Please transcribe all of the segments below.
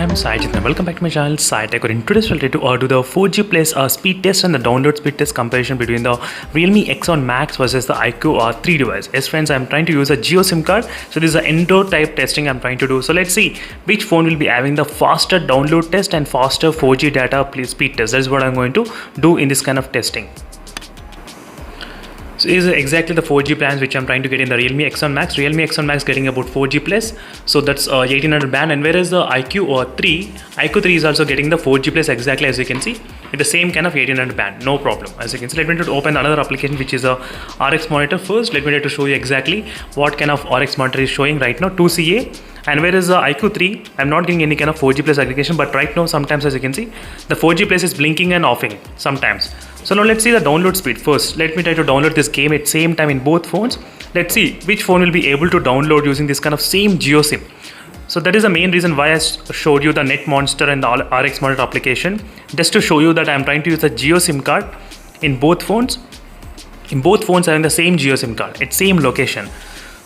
I'm Sajid and welcome back to my channel SciTech. In today's video to do the 4G plus speed test and the download speed test comparison between the Realme X1 Max versus the iQOO 3 device. Yes friends, I'm trying to use a Jio SIM card. So this is an indoor type testing I'm trying to do. So let's see which phone will be having the faster download test and faster 4G data speed test. That is what I'm going to do in this kind of testing. So this is exactly the 4G plans which I'm trying to get in the Realme X1 Max. Realme X1 Max getting about 4G plus, so that's 1800 band, and whereas the iQOO 3 is also getting the 4G plus exactly as you can see with the same kind of 1800 band, no problem. As you can see, let me try to open another application which is a RX monitor first. Let me try to show you exactly what kind of RX monitor is showing right now, 2CA. And whereas the iQOO 3, I'm not getting any kind of 4G plus aggregation, but right now sometimes as you can see, the 4G plus is blinking and offing sometimes. So now let's see the download speed first. Let me try to download this game at same time in both phones. Let's see which phone will be able to download using this kind of same Jio SIM. So that is the main reason why I showed you the NetMonster and the RX monitor application, just to show you that I'm trying to use a Jio SIM card in both phones. In both phones having the same Jio SIM card at same location.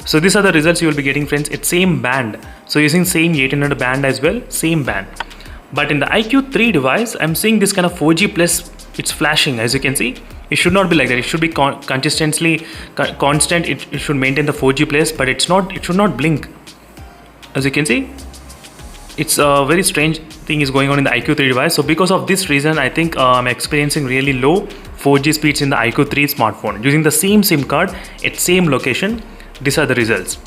So these are the results you will be getting, friends. It's same band, so using same 1800 band as well, same band. But in the iQOO 3 device, I'm seeing this kind of 4G plus. It's flashing, as you can see. It should not be like that. It should be constant. It should maintain the 4G plus, but it's not. It should not blink. As you can see, it's a very strange thing is going on in the iQOO 3 device. So because of this reason, I think I'm experiencing really low 4G speeds in the iQOO 3 smartphone using the same SIM card at same location. These are the results.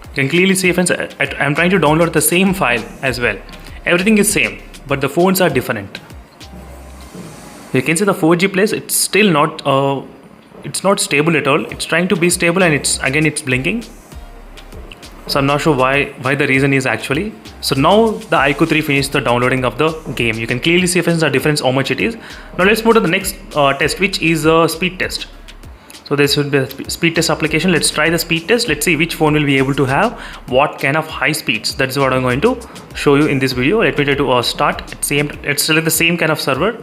You can clearly see, friends, I'm trying to download the same file as well. Everything is same, but the phones are different. You can see the 4G plus, it's still not it's not stable at all. It's trying to be stable and it's blinking. So I'm not sure why the reason is actually. So now the iQOO 3 finished the downloading of the game. You can clearly see, friends, the difference how much it is. Now let's move to the next test, which is a speed test. So this will be a speed test application. Let's try the speed test. Let's see which phone will be able to have what kind of high speeds. That is what I'm going to show you in this video. Let me try to start at let's select the same kind of server.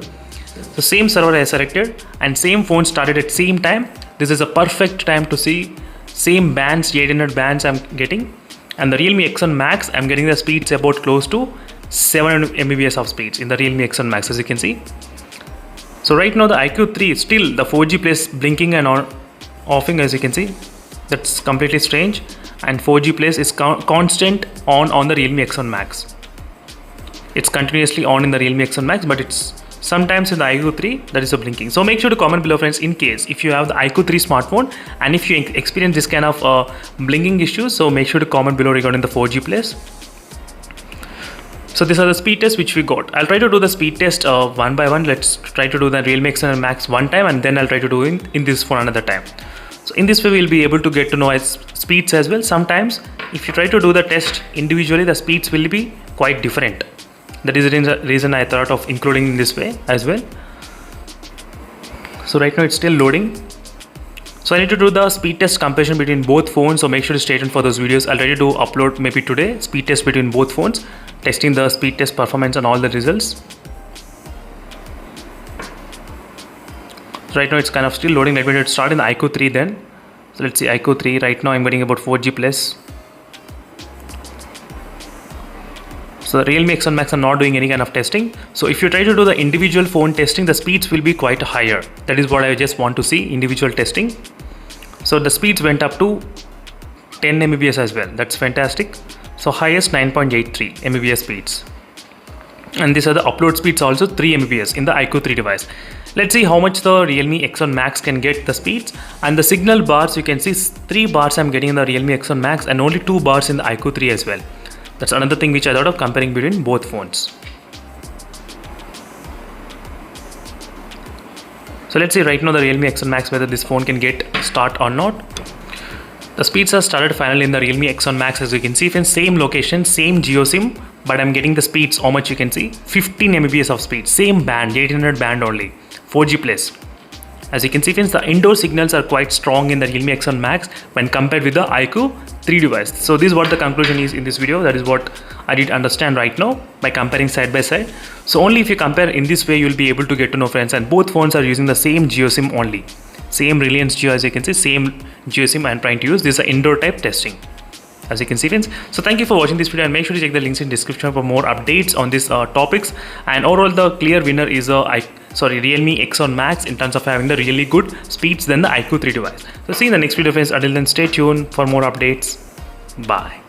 The same server I selected and same phone started at same time. This is a perfect time to see same bands, 1800 bands I'm getting. And the Realme X1 Max, I'm getting the speeds about close to 700 Mbps of speeds in the Realme X1 Max, as you can see. So right now the iQOO 3 is still the 4G plus blinking and offing, as you can see. That's completely strange. And 4G plus is constant on the Realme X1 Max. It's continuously on in the Realme X1 Max, but it's sometimes in the iQOO 3 that is a blinking. So make sure to comment below, friends, in case if you have the iQOO 3 smartphone and if you experience this kind of blinking issues. So make sure to comment below regarding the 4G plus. So these are the speed tests which we got. I'll try to do the speed test one by one. Let's try to do the Realme X1 Max one time and then I'll try to do in this phone another time. So in this way we'll be able to get to know its speeds as well. Sometimes if you try to do the test individually, the speeds will be quite different. That is the reason I thought of including in this way as well. So right now it's still loading. So I need to do the speed test comparison between both phones. So make sure to stay tuned for those videos. I'll try to upload maybe today speed test between both phones, testing the speed test performance and all the results. So right now it's kind of still loading. Let me start in the iQOO 3 then. So let's see iQOO 3. Right now I'm getting about 4G plus. So the Realme X1 Max, I'm not doing any kind of testing. So if you try to do the individual phone testing, the speeds will be quite higher. That is what I just want to see, individual testing. So the speeds went up to 10 Mbps as well. That's fantastic. So highest 9.83 Mbps speeds. And these are the upload speeds also 3 Mbps in the iQOO 3 device. Let's see how much the Realme X1 Max can get the speeds. And the signal bars, you can see 3 bars I'm getting in the Realme X1 Max and only 2 bars in the iQOO 3 as well. That's another thing which I thought of comparing between both phones. So let's see right now the Realme X1 Max whether this phone can get start or not. The speeds are started finally in the Realme X1 Max, as you can see, in same location, same Jio SIM, but I'm getting the speeds how much you can see, 15 Mbps of speed, same band, 1800 band only, 4G plus. As you can see, friends, the indoor signals are quite strong in the Realme X1 Max when compared with the iQOO 3 device. So this is what the conclusion is in this video. That is what I did understand right now by comparing side by side. So only if you compare in this way, you'll be able to get to know, friends, and both phones are using the same Jio SIM only. Same Reliance Jio, as you can see, same Jio SIM I'm trying to use. This is an indoor type testing. as you can see, friends. So thank you for watching this video, and make sure to check the links in description for more updates on these topics. And overall, the clear winner is Realme X1 Max in terms of having the really good speeds than the iQOO 3 device. So see you in the next video, friends. Until then, stay tuned for more updates. Bye.